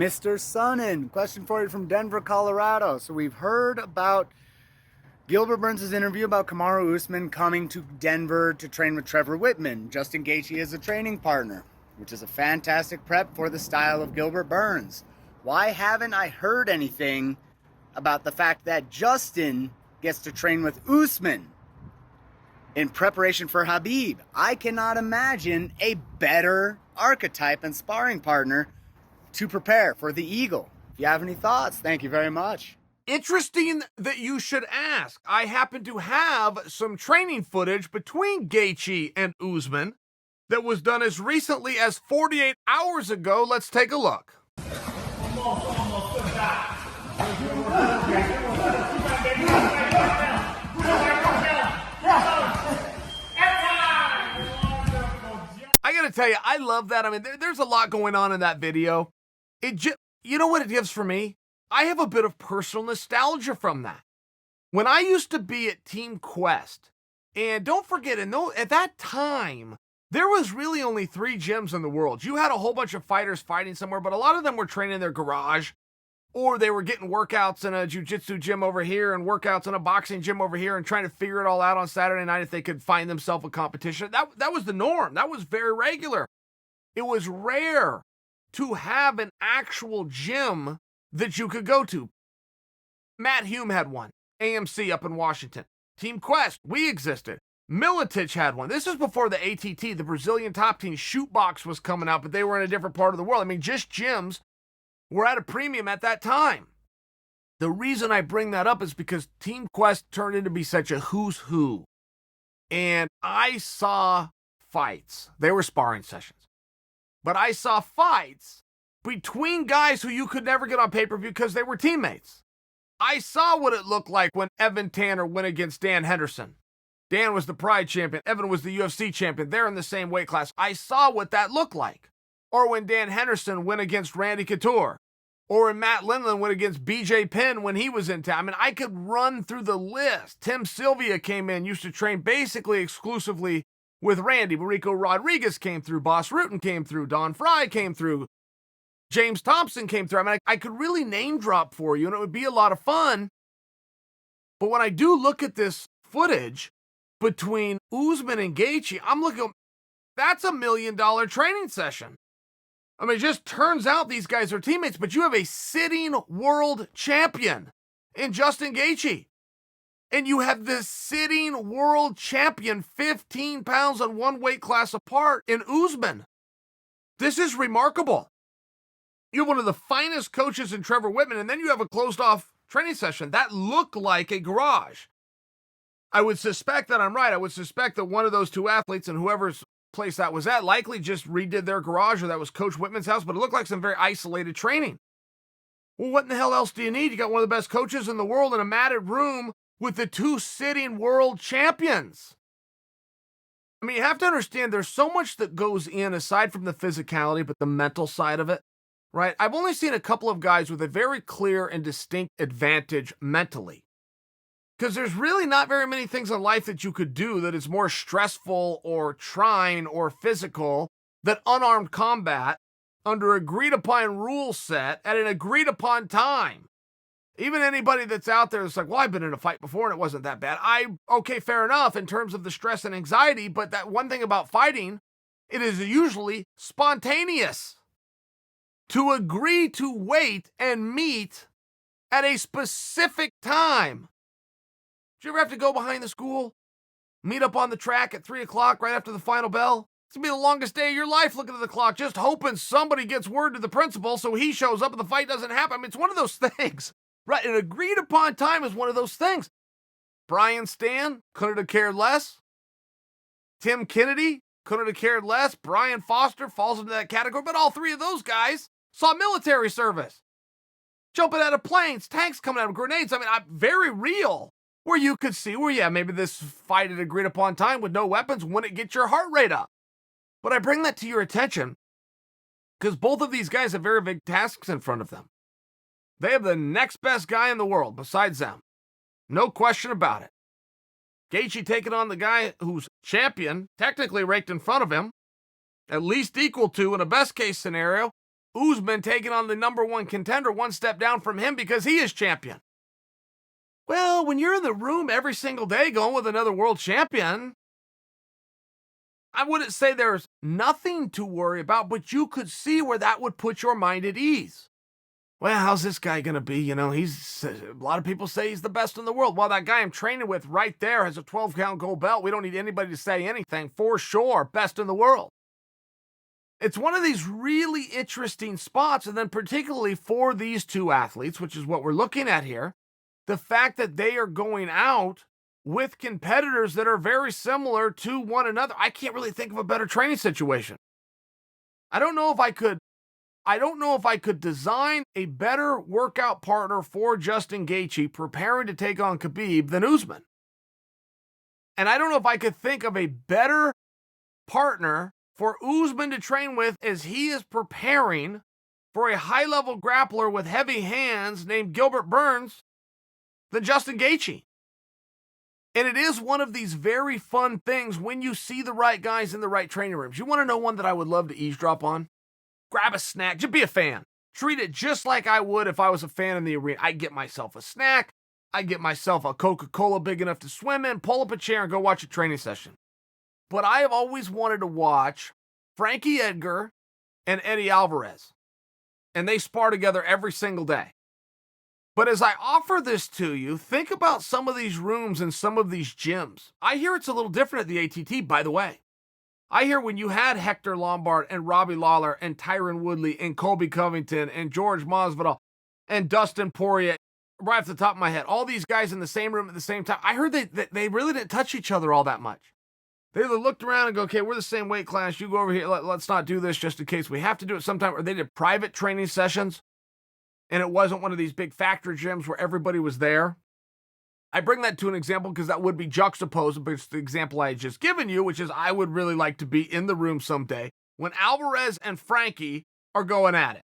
Mr. Sonnen, question for you from Denver, Colorado. So we've heard about Gilbert Burns' interview about Kamaru Usman coming to Denver to train with Trevor Whitman. Justin Gaethje is a training partner, which is a fantastic prep for the style of Gilbert Burns. Why haven't I heard anything about the fact that Justin gets to train with Usman in preparation for Khabib? I cannot imagine a better archetype and sparring partner to prepare for the Eagle. If you have any thoughts, thank you very much. Interesting that you should ask. I happen to have some training footage between Gaethje and Usman that was done as recently as 48 hours ago. Let's take a look. I gotta tell you, I love that. I mean, there's a lot going on in that video. You know what it gives for me? I have a bit of personal nostalgia from that. When I used to be at Team Quest, and don't forget, at that time, there was really only 3 gyms in the world. You had a whole bunch of fighters fighting somewhere, but a lot of them were training in their garage, or they were getting workouts in a jiu-jitsu gym over here and workouts in a boxing gym over here and trying to figure it all out on Saturday night if they could find themselves a competition. That was the norm. That was very regular. It was rare to have an actual gym that you could go to. Matt Hume had one. AMC up in Washington. Team Quest, we existed. Militich had one. This is before the ATT, the Brazilian top team shoot box was coming out, but they were in a different part of the world. I mean, just gyms were at a premium at that time. The reason I bring that up is because Team Quest turned into be such a who's who. And I saw fights. They were sparring sessions. But I saw fights between guys who you could never get on pay-per-view because they were teammates. I saw what it looked like when Evan Tanner went against Dan Henderson. Dan was the Pride champion. Evan was the UFC champion. They're in the same weight class. I saw what that looked like. Or when Dan Henderson went against Randy Couture. Or when Matt Lindland went against BJ Penn when he was in town. I mean, I could run through the list. Tim Sylvia came in, used to train basically exclusively with Randy. Marico Rodriguez came through. Boss Rutan came through. Don Fry came through. James Thompson came through. I mean, I could really name drop for you, and it would be a lot of fun. But when I do look at this footage between Usman and Gaethje, I'm looking, that's $1 million training session. I mean, it just turns out these guys are teammates, but you have a sitting world champion in Justin Gaethje. And you have this sitting world champion 15 pounds on one weight class apart in Usman. This is remarkable. You have one of the finest coaches in Trevor Whitman, and then you have a closed-off training session. That looked like a garage. I would suspect that I'm right. I would suspect that one of those two athletes and whoever's place that was at likely just redid their garage, or that was Coach Whitman's house, but it looked like some very isolated training. Well, what in the hell else do you need? You got one of the best coaches in the world in a matted room with the 2 sitting world champions. I mean, you have to understand there's so much that goes in aside from the physicality, but the mental side of it, right? I've only seen a couple of guys with a very clear and distinct advantage mentally. Because there's really not very many things in life that you could do that is more stressful or trying or physical than unarmed combat under agreed upon rule set at an agreed upon time. Even anybody that's out there that's like, well, I've been in a fight before and it wasn't that bad. Okay, fair enough in terms of the stress and anxiety, but that one thing about fighting, it is usually spontaneous. To agree to wait and meet at a specific time. Did you ever have to go behind the school, meet up on the track at 3 o'clock right after the final bell? It's going to be the longest day of your life looking at the clock, just hoping somebody gets word to the principal so he shows up and the fight doesn't happen. I mean, it's one of those things, right? An agreed upon time is one of those things. Brian Stan couldn't have cared less. Tim Kennedy couldn't have cared less. Brian Foster falls into that category, but all 3 of those guys saw military service. Jumping out of planes, tanks coming out of grenades. I mean, very real. Where you could see where, yeah, maybe this fight at agreed upon time with no weapons wouldn't get your heart rate up. But I bring that to your attention because both of these guys have very big tasks in front of them. They have the next best guy in the world besides them. No question about it. Gaethje taking on the guy who's champion, technically ranked in front of him, at least equal to, in a best case scenario, Usman taking on the number one contender one step down from him because he is champion. Well, when you're in the room every single day going with another world champion, I wouldn't say there's nothing to worry about, but you could see where that would put your mind at ease. Well, how's this guy going to be? You know, a lot of people say he's the best in the world. Well, that guy I'm training with right there has a 12-count gold belt. We don't need anybody to say anything. For sure, best in the world. It's one of these really interesting spots, and then particularly for these two athletes, which is what we're looking at here, the fact that they are going out with competitors that are very similar to one another. I can't really think of a better training situation. I don't know if I could design a better workout partner for Justin Gaethje preparing to take on Khabib than Usman. And I don't know if I could think of a better partner for Usman to train with as he is preparing for a high-level grappler with heavy hands named Gilbert Burns than Justin Gaethje. And it is one of these very fun things when you see the right guys in the right training rooms. You want to know one that I would love to eavesdrop on? Grab a snack. Just be a fan. Treat it just like I would if I was a fan in the arena. I'd get myself a snack. I'd get myself a Coca-Cola big enough to swim in, pull up a chair, and go watch a training session. But I have always wanted to watch Frankie Edgar and Eddie Alvarez. And they spar together every single day. But as I offer this to you, think about some of these rooms and some of these gyms. I hear it's a little different at the ATT, by the way. I hear when you had Hector Lombard and Robbie Lawler and Tyron Woodley and Colby Covington and George Masvidal and Dustin Poirier, right off the top of my head, all these guys in the same room at the same time, I heard they really didn't touch each other all that much. They either looked around and go, okay, we're the same weight class. You go over here. Let's not do this just in case we have to do it sometime. Or they did private training sessions, and it wasn't one of these big factory gyms where everybody was there. I bring that to an example because that would be juxtaposed against the example I had just given you, which is I would really like to be in the room someday when Alvarez and Frankie are going at it.